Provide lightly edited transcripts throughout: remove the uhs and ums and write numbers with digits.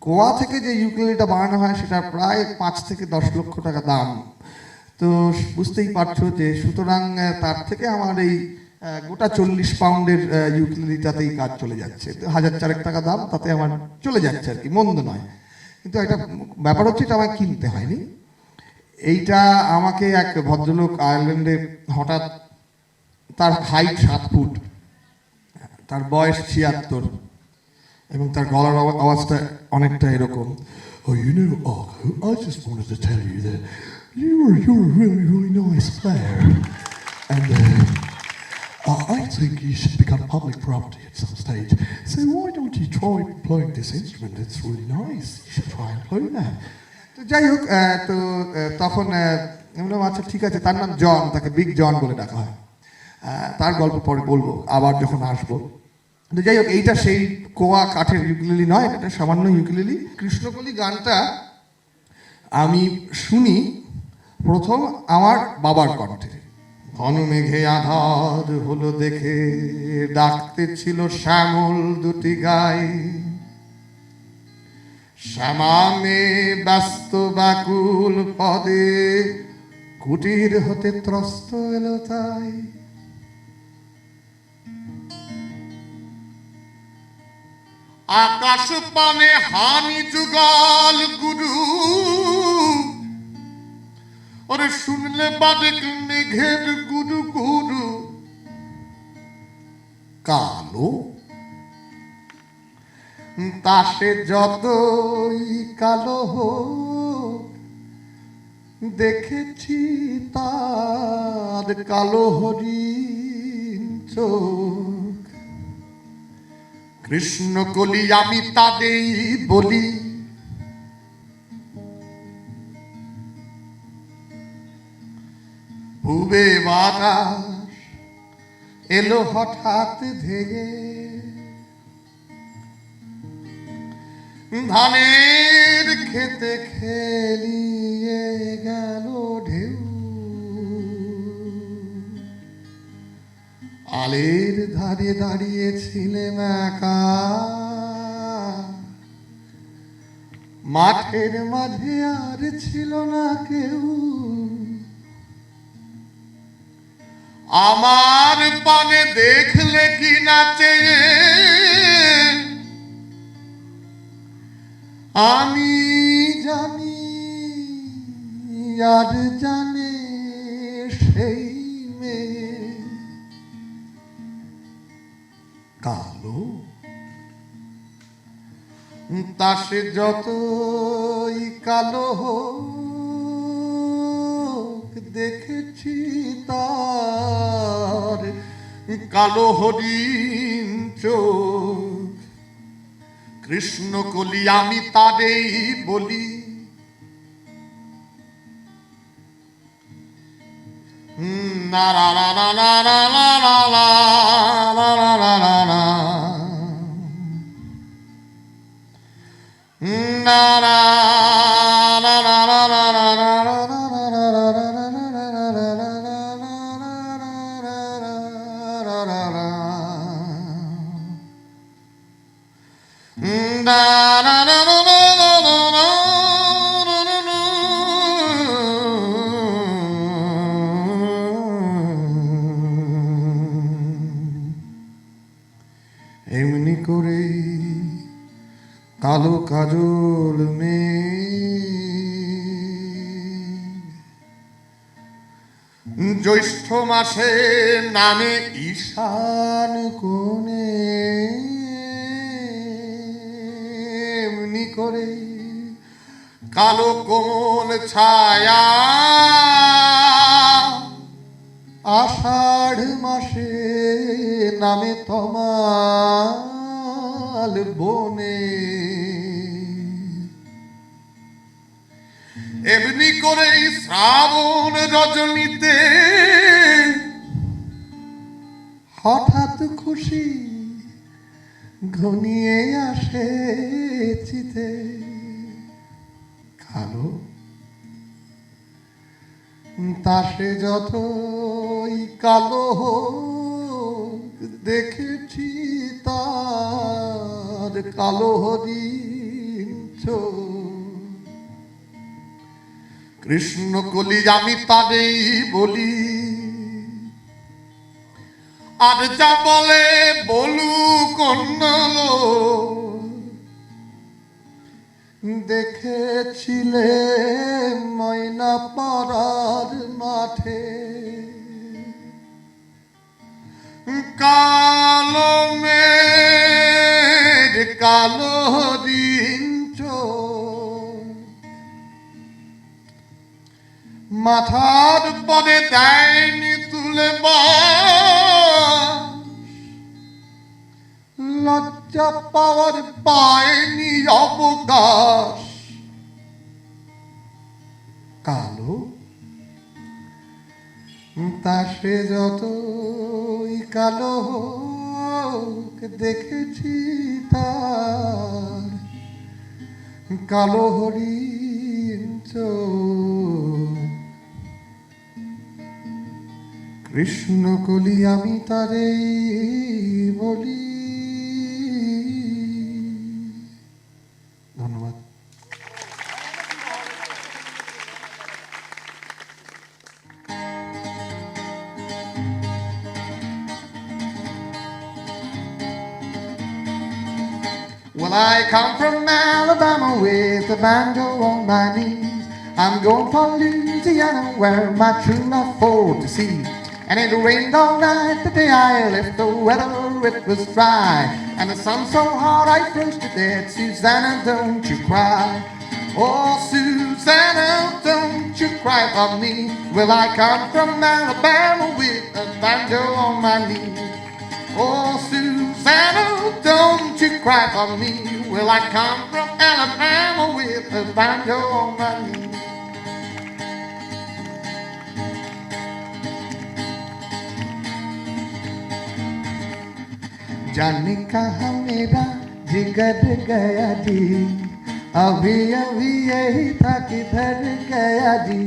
গোয়া থেকে যে ইউকেলেলেটা বানানো হয় সেটা প্রায় 5 থেকে 10 লক্ষ টাকা দাম। তো বুঝতেই পারছো যে সুতরাং তার থেকে আমার এই গোটা 40 পাউন্ডের ইউকেলেলিটাতেই কাজ চলে যাচ্ছে। 1000 টাকা দাম, তাতে আমার চলে যাচ্ছে আর কি, মন্দ নয়। কিন্তু একটা ব্যাপার হচ্ছে, এটা আমাকে কিনতে হয়নি। এইটা আমাকে এক ভদ্রলোক আয়ারল্যান্ডে হঠাৎ, তার হাইট 7 ফুট, তার বয়স 76, এবং তার গলার আওয়াজটা অনেকটা এরকম, Oh, you know, Argo, I just wanted to tell you that you're a really, really nice player. And I think you should become public property at some stage. So why don't you try playing this instrument? It's really nice. You should try and play that. তো যাই হোক, তো তখন আমি বললাম আচ্ছা ঠিক আছে। তার নাম জন, তাকে বিগ জন বলে ডাকা হয়। তার গল্প পরে বলবো আবার যখন আসবো। তো যাই হোক, এইটা সেই কোয়া কাঠের ইউকেলেলি নয়, এটা সামান্য ইউকেলেলি। কৃষ্ণকলি গানটা আমি শুনি প্রথম আমার বাবার কণ্ঠে। ঘন মেঘে আধার হলো দেখে, ডাকতে ছিল শ্যামল দুটি গাই, শ্যামামে ব্যস্ত ব্যাকুল পদে, কুটির হতে ত্রস্ত এলো তাই। আকাশ পানে হানি যুগল গুরু, ওরে শুনলে বাদেক মেঘের গুরু গুরু। কালো তা সে যতই কালো হোক, দেখেছি তার কালো হরিণ চোখ। কৃষ্ণকলি আমি তাদেরই বলি, পূবে বাতাস এলো হঠাৎ ধেয়ে, ধানের খেতে খেলিয়ে গেল ঢেউ। আলের ধারে দাঁড়িয়েছিলেন একা, মাঠের মাঝে আর ছিল না কেউ। আমার পানে দেখলে কি নাচে, আমি জানি আর জানে সেই মেয়ে। কালো তা সে যতই কালো হোক, দেখেছি তার কালো হরিণ চোখ। কৃষ্ণকলি আমি তাদেরই বলি, না না না না না না না না না না না না না এমনি করে কালো কাজল জ্যৈষ্ঠ মাসে নামে ঈশান কোণে, এমনি করে কালো কোমল ছায়া আষাঢ় মাসে নামে তমাল বনে। এমনি করে শ্রাবণ রজনীতে হঠাৎ খুশি ঘনিয়ে আসে চিতে। কালো তা সে যতই কালো হোক, দেখেছি তার কালো হরিণ কৃষ্ণ কলি আমি তারেই বলি, আর যা বলে বলুক অন্য লোক। দেখেছিলে ময়না পাড়ার মাঠে কালো মেঘ কালো দিন মাথার পরে দেয়নি তুলে লজ্জা পাওয়ার পায়নি অবকাশ। কালো তা সে যতই কালো হোক, দেখেছি তার কালো হরিণ চোখ। কৃষ্ণ কলি আমি তারে বলি। ধন্যবাদ। Well, I come from Alabama with a banjo on my knees. I'm going for Louisiana where my true love for to see. And it rained all night the day I left, the weather it was dry. And the sun so hot I froze to death. Susanna, don't you cry. Oh, Susanna, don't you cry for me. Well, I come from Alabama with a banjo on my knee. Oh, Susanna, don't you cry for me. Well, I come from Alabama with a banjo on my knee. जाने कहा मेरा जिगर गया जी, अभी अभी यही था किधर गया जी।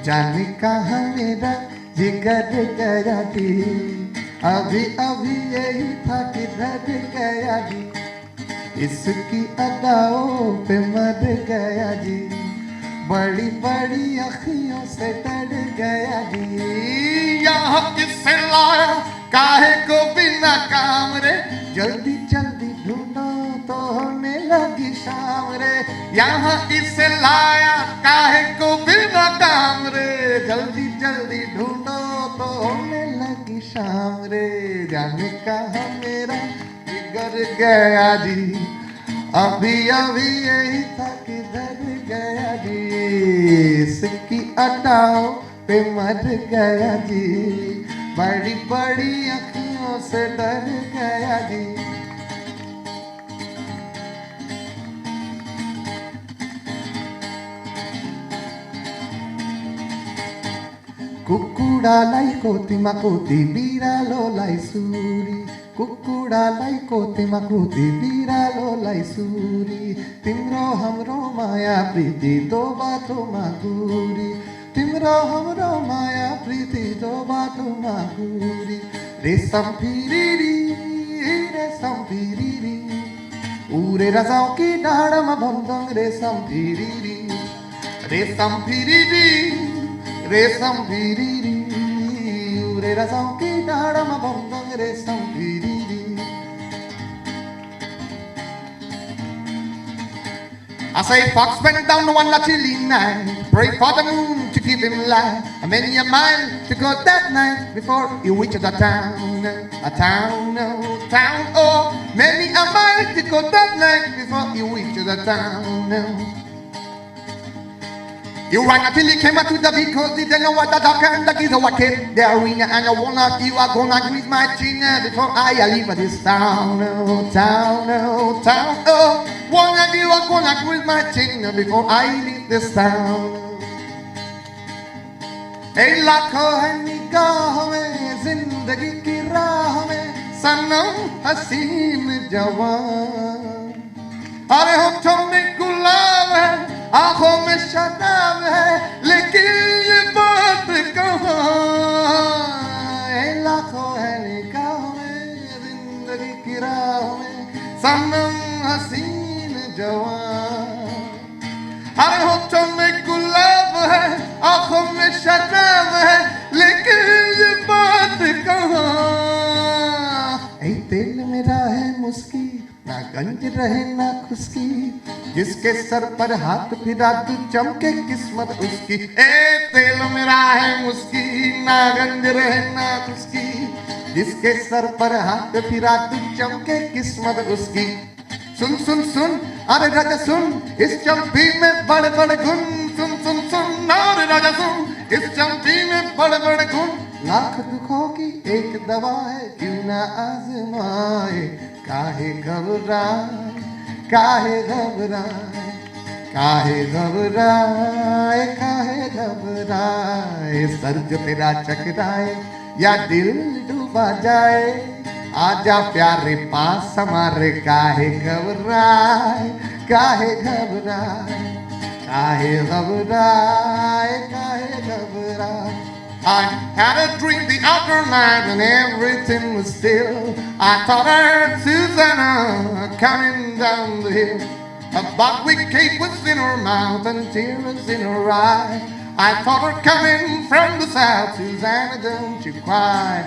जाने कहा मेरा जिगर गया जी, अभी अभी यही था किधर गया जी। इसकी अदाओं पे मर गया जी, बड़ी बड़ी अखियों से डर गया जी। यहाँ किससे लाया काहे को बिना काम रे, जल्दी जल्दी ढूंढो तो होने लगी शाम रे। यहाँ किससे लाया काहे को बिना काम रे, जल्दी जल्दी ढूंढो तो होने लगी शाम रे। जाने कहा मेरा जिगर गया जी, अभी अभी यही था किधर गया जी। इसकी अड्डाओं पे मर गया जी, बड़ी बड़ी अखियों से डर गया जी। कुकुडालाई कोतीमा कोती बिरालोलाई सुरी, कुकुडालाई कोतीमा कोती बिरालोलाई सुरी। तिम्रो हाम्रो माया प्रीति दो बाटोमा गुरी, तिम्रो हाम्रो माया प्रीति दो बाटोमा गुरी। रेशम फिरिरी रेशम फिरिरी, उडेर जाऊ कि डाँडामा भन्छौँ रेशम फिरिरी। रेशम फिरिरी रेशम फिरिरी, उडेर जाऊ कि डाँडामा भन्छौँ रेशम Firiri. I say fox went down one chilly night, pray for the moon to give him light. And many a mile to go that night before he reached a town, a town, oh, town. Oh, many a mile to go that night before he reached a town. You ran until he came out to the because he didn't know what the doctor and the kids were kid. The arena and I wanna you are gonna grease my chin before I leave this town, oh, town, oh, town. Oh, one of you are gonna grease my chin before I leave this town. Hey, लाखों है निगाह में जिंदगी की राह में सनम हसीन जवान। अरे होठों में गुलाब है, आंखों में शराब है, लेकिन ये बात कहाँ। लाखों है निगाहों में जिंदगी की राह में सनम हसीन जवान। गंज रहे ना खुशकी, जिसके सर पर हाथ फिरा तू चमके किस्मत उसकी। ए तेल मेरा है मुस्की, ना गंज रहे ना खुशकी, जिसके सर पर हाथ फिरा तू चमके किस्मत उसकी। सुन सुन सुन अरे राजा सुन, इस चंपी में बड़े बड़े गुण। सुन सुन सुन अरे राजा सुन, इस चंपी में बड़े बड़े गुण। लाख दुखों की एक दवा है, क्यों ना आजमाए। काहे घबराए, काहे घबराए, काहे घबराए, काहे घबराए। सर जो तेरा चकराए या दिल डूबा जाए, आजा प्यारे पास हमारे। काहे घबराए, काहे घबराए, काहे घबराए, काहे घबराए। I had a dream the other night when everything was still. I thought I heard Susanna coming down the hill. A buckwheat cake was in her mouth and tears in her eye. I thought her coming from the south. Susanna, don't you cry.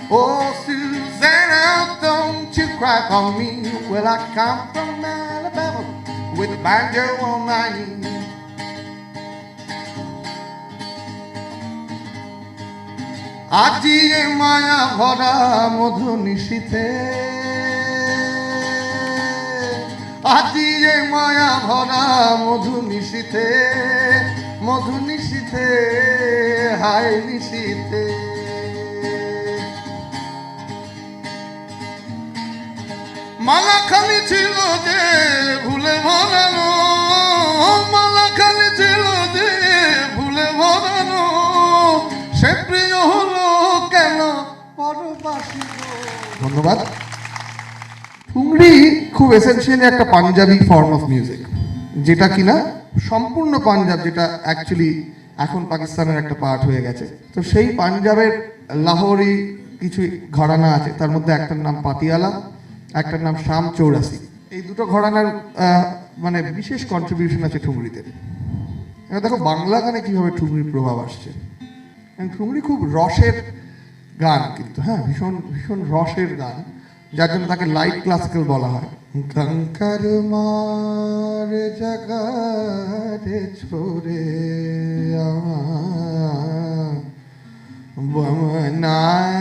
Oh, Susanna, don't you cry for me. Well, I come from Alabama with a banjo on my knee. আজি এ মায়া ভরা মধু নিশীথে, আজি এ মায়া ভরা মধু নিশীথে, মধু নিশীথে, হায় নিশীথে। মালা খালি ছিল যে ভুলে ভরানো, মালা খালি ছিল যে ভুলে ভরানো, সে প্রিয় হলো কেন পরবাসী। ধন্যবাদ। ঠুংরি খুব এসেনশিয়ালি একটা পাঞ্জাবি ফর্ম অফ মিউজিক, যেটা কিনা সম্পূর্ণ পাঞ্জাব, যেটা অ্যাকচুয়ালি এখন পাকিস্তানের একটা পার্ট হয়ে গেছে। তো সেই পাঞ্জাবের লাহোরি কিছু ঘরানা আছে, তার মধ্যে একটার নাম পাতিয়ালা, একটার নাম শাম চৌরাসি। এই দুটো ঘরানার মানে বিশেষ কন্ট্রিবিউশন আছে ঠুংরিতে। এবার দেখো বাংলা গানে কিভাবে ঠুংরির প্রভাব আসছে। ঠুংরি খুব রসের গান, কিন্তু হ্যাঁ ভীষণ ভীষণ রসের গান, যার জন্য তাকে লাইট ক্লাসিক্যাল বলা হয়। कंकर मार जगारे छोरे बमनाए